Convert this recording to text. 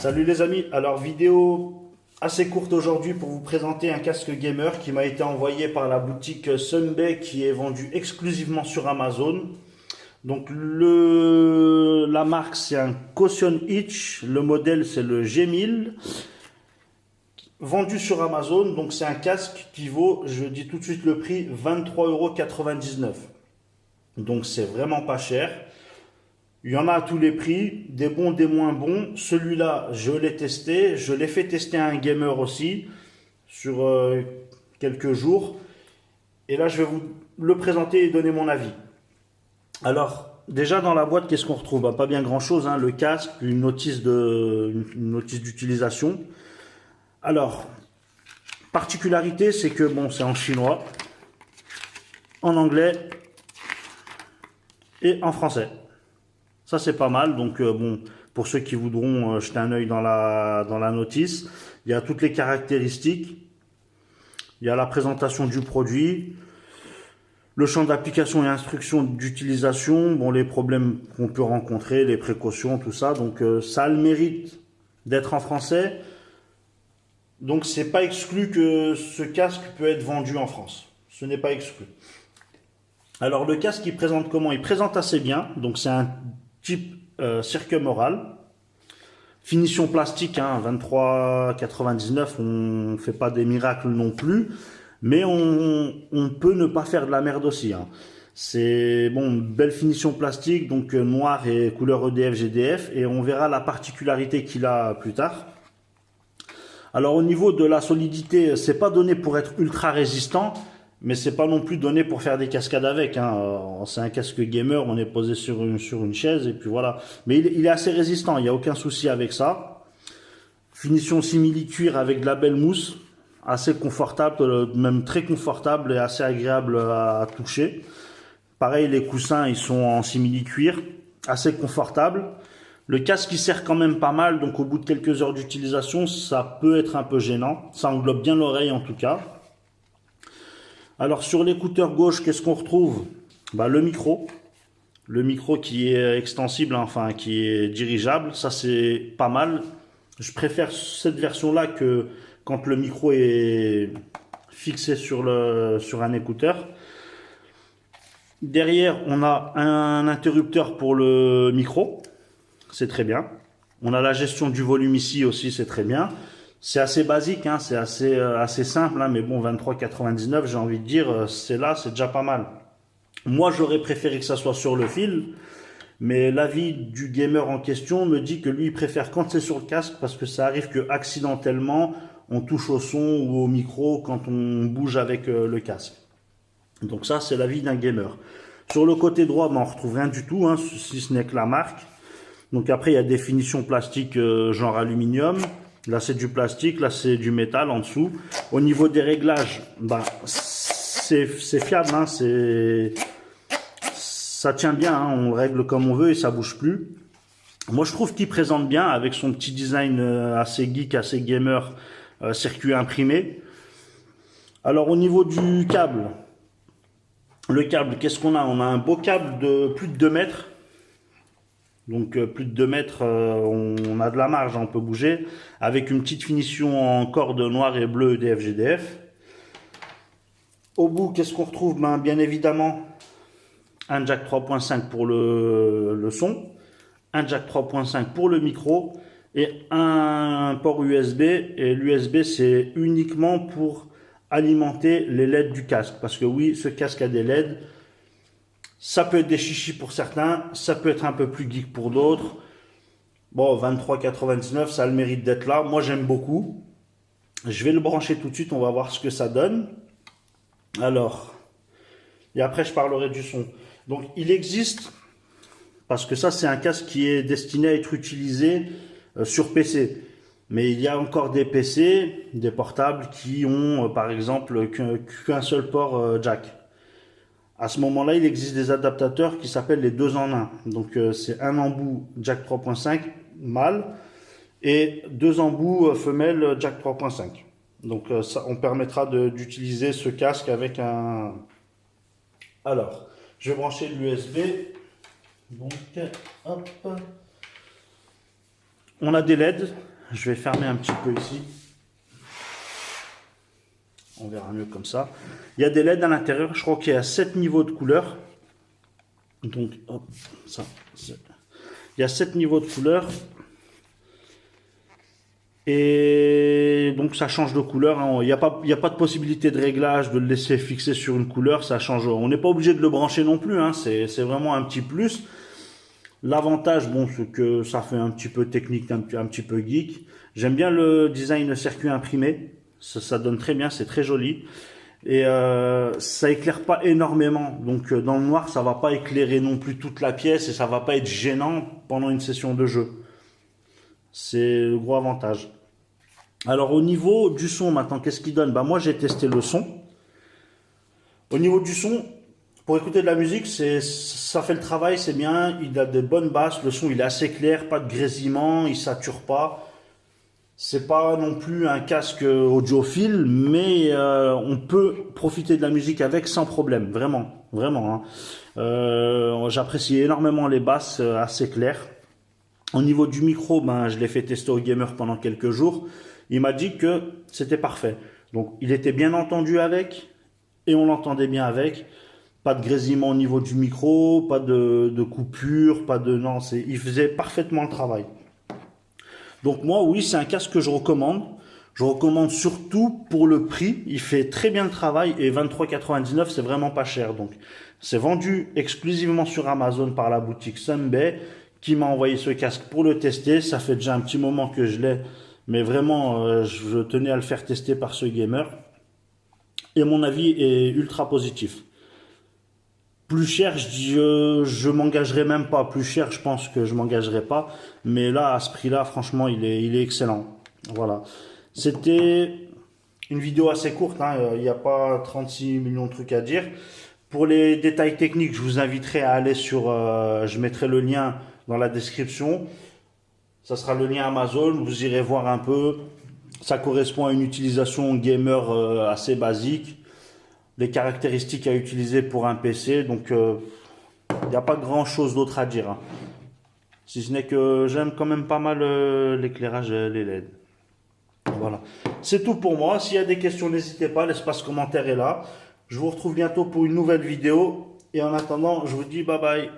Salut les amis, alors vidéo assez courte aujourd'hui pour vous présenter un casque gamer qui m'a été envoyé par la boutique Sunbay qui est vendu exclusivement sur Amazon. Donc la marque c'est un Caution Itch, le modèle c'est le G1000, vendu sur Amazon. Donc c'est un casque qui vaut, je dis tout de suite le prix, 23,99 €. Donc c'est vraiment pas cher. Il y en a à tous les prix, des bons, des moins bons. Celui-là, je l'ai testé. Je l'ai fait tester à un gamer aussi sur quelques jours. Et là, je vais vous le présenter et donner mon avis. Alors, déjà dans la boîte, qu'est-ce qu'on retrouve? Pas bien grand-chose, hein. Le casque, une notice d'utilisation. Alors, particularité, c'est que bon, c'est en chinois, en anglais et en français. Ça, c'est pas mal. Donc, bon, pour ceux qui voudront jeter un œil dans la notice, il y a toutes les caractéristiques. Il y a la présentation du produit, le champ d'application et instructions d'utilisation, bon, les problèmes qu'on peut rencontrer, les précautions, tout ça. Donc, ça a le mérite d'être en français. Donc, c'est pas exclu que ce casque peut être vendu en France. Ce n'est pas exclu. Alors, le casque, il présente comment? Il présente assez bien. Donc, c'est un type circumoral, finition plastique, hein, 23,99 €. On ne fait pas des miracles non plus, mais on peut ne pas faire de la merde aussi, hein. C'est bon, belle finition plastique, donc noir et couleur EDF GDF, et on verra la particularité qu'il a plus tard. Alors au niveau de la solidité, c'est pas donné pour être ultra résistant, mais c'est pas non plus donné pour faire des cascades avec, hein. C'est un casque gamer, on est posé sur une chaise et puis voilà. Mais il est assez résistant, il n'y a aucun souci avec ça. Finition simili-cuir avec de la belle mousse, assez confortable, même très confortable et assez agréable à toucher. Pareil, les coussins, ils sont en simili-cuir, assez confortable. Le casque, il sert quand même pas mal, donc au bout de quelques heures d'utilisation, ça peut être un peu gênant. Ça englobe bien l'oreille en tout cas. Alors sur l'écouteur gauche, qu'est-ce qu'on retrouve? Le micro qui est extensible, hein, enfin qui est dirigeable, ça c'est pas mal. Je préfère cette version-là que quand le micro est fixé sur un écouteur. Derrière, on a un interrupteur pour le micro, c'est très bien. On a la gestion du volume ici aussi, c'est très bien. C'est assez basique, hein, c'est assez simple, hein, mais bon, 23,99 €, j'ai envie de dire, c'est déjà pas mal. Moi, j'aurais préféré que ça soit sur le fil, mais l'avis du gamer en question me dit que lui, il préfère quand c'est sur le casque, parce que ça arrive que accidentellement, on touche au son ou au micro quand on bouge avec le casque. Donc ça, c'est l'avis d'un gamer. Sur le côté droit, on retrouve rien du tout, hein, si ce n'est que la marque. Donc après, il y a des finitions plastiques genre aluminium. Là, c'est du plastique, là, c'est du métal en dessous. Au niveau des réglages, c'est fiable, hein, ça tient bien, hein, on le règle comme on veut et ça bouge plus. Moi, je trouve qu'il présente bien avec son petit design assez geek, assez gamer, circuit imprimé. Alors, au niveau du câble, le câble, qu'est-ce qu'on a? On a un beau câble de plus de 2 mètres. Donc plus de 2 mètres, on a de la marge, hein, on peut bouger, avec une petite finition en corde noire et bleue EDF GDF. Au bout, qu'est-ce qu'on retrouve? Bien évidemment, un jack 3.5 pour le son, un jack 3.5 pour le micro et un port USB. Et l'USB, c'est uniquement pour alimenter les LED du casque. Parce que oui, ce casque a des LED. Ça peut être des chichis pour certains, ça peut être un peu plus geek pour d'autres. Bon, 23,99 €, ça a le mérite d'être là. Moi, j'aime beaucoup. Je vais le brancher tout de suite, on va voir ce que ça donne. Alors, et après, je parlerai du son. Donc, il existe, parce que ça, c'est un casque qui est destiné à être utilisé sur PC. Mais il y a encore des PC, des portables, qui ont, par exemple, qu'un seul port jack. À ce moment-là, il existe des adaptateurs qui s'appellent les 2 en 1. Donc, c'est un embout jack 3.5 mâle et 2 embouts femelles jack 3.5. Donc, ça, on permettra d'utiliser ce casque avec un... Alors, je vais brancher l'USB. Donc, hop. On a des LED. Je vais fermer un petit peu ici. On verra mieux comme ça. Il y a des LED à l'intérieur. Je crois qu'il y a 7 niveaux de couleurs. Donc, hop, ça. Il y a 7 niveaux de couleurs. Et donc ça change de couleur, hein. Il n'y a pas de possibilité de réglage, de le laisser fixer sur une couleur, ça change. On n'est pas obligé de le brancher non plus, hein. C'est vraiment un petit plus. L'avantage, bon, c'est que ça fait un petit peu technique, un petit peu geek. J'aime bien le design circuit imprimé, ça donne très bien, c'est très joli. Et ça éclaire pas énormément, donc dans le noir ça va pas éclairer non plus toute la pièce et ça va pas être gênant pendant une session de jeu. C'est le gros avantage. Alors au niveau du son maintenant, qu'est-ce qu'il donne? Bah moi j'ai testé le son. Au niveau du son, pour écouter de la musique, ça fait le travail, c'est bien. Il a de bonnes basses, le son il est assez clair, pas de grésillement, il sature pas. C'est pas non plus un casque audiophile, mais on peut profiter de la musique avec sans problème, vraiment, vraiment, hein. J'apprécie énormément les basses assez claires. Au niveau du micro, ben, je l'ai fait tester au gamer pendant quelques jours. Il m'a dit que c'était parfait. Donc, il était bien entendu avec et on l'entendait bien avec. Pas de grésillement au niveau du micro, pas de coupure, pas de... Non, il faisait parfaitement le travail. Donc moi, oui, c'est un casque que je recommande. Je recommande surtout pour le prix. Il fait très bien le travail et 23,99 €, c'est vraiment pas cher. Donc, c'est vendu exclusivement sur Amazon par la boutique Sunbay qui m'a envoyé ce casque pour le tester. Ça fait déjà un petit moment que je l'ai, mais vraiment, je tenais à le faire tester par ce gamer. Et mon avis est ultra positif. Plus cher, je m'engagerai même pas. Plus cher, je pense que je m'engagerai pas. Mais là, à ce prix-là, franchement, il est excellent. Voilà. C'était une vidéo assez courte, hein. Il n'y a pas 36 millions de trucs à dire. Pour les détails techniques, je vous inviterai à aller sur... je mettrai le lien dans la description. Ça sera le lien Amazon. Vous irez voir un peu. Ça correspond à une utilisation gamer assez basique. Les caractéristiques à utiliser pour un PC. Donc, il n'y a pas grand chose d'autre à dire, hein. Si ce n'est que j'aime quand même pas mal l'éclairage, les LED. Voilà. C'est tout pour moi. S'il y a des questions, n'hésitez pas. L'espace commentaire est là. Je vous retrouve bientôt pour une nouvelle vidéo. Et en attendant, je vous dis bye bye.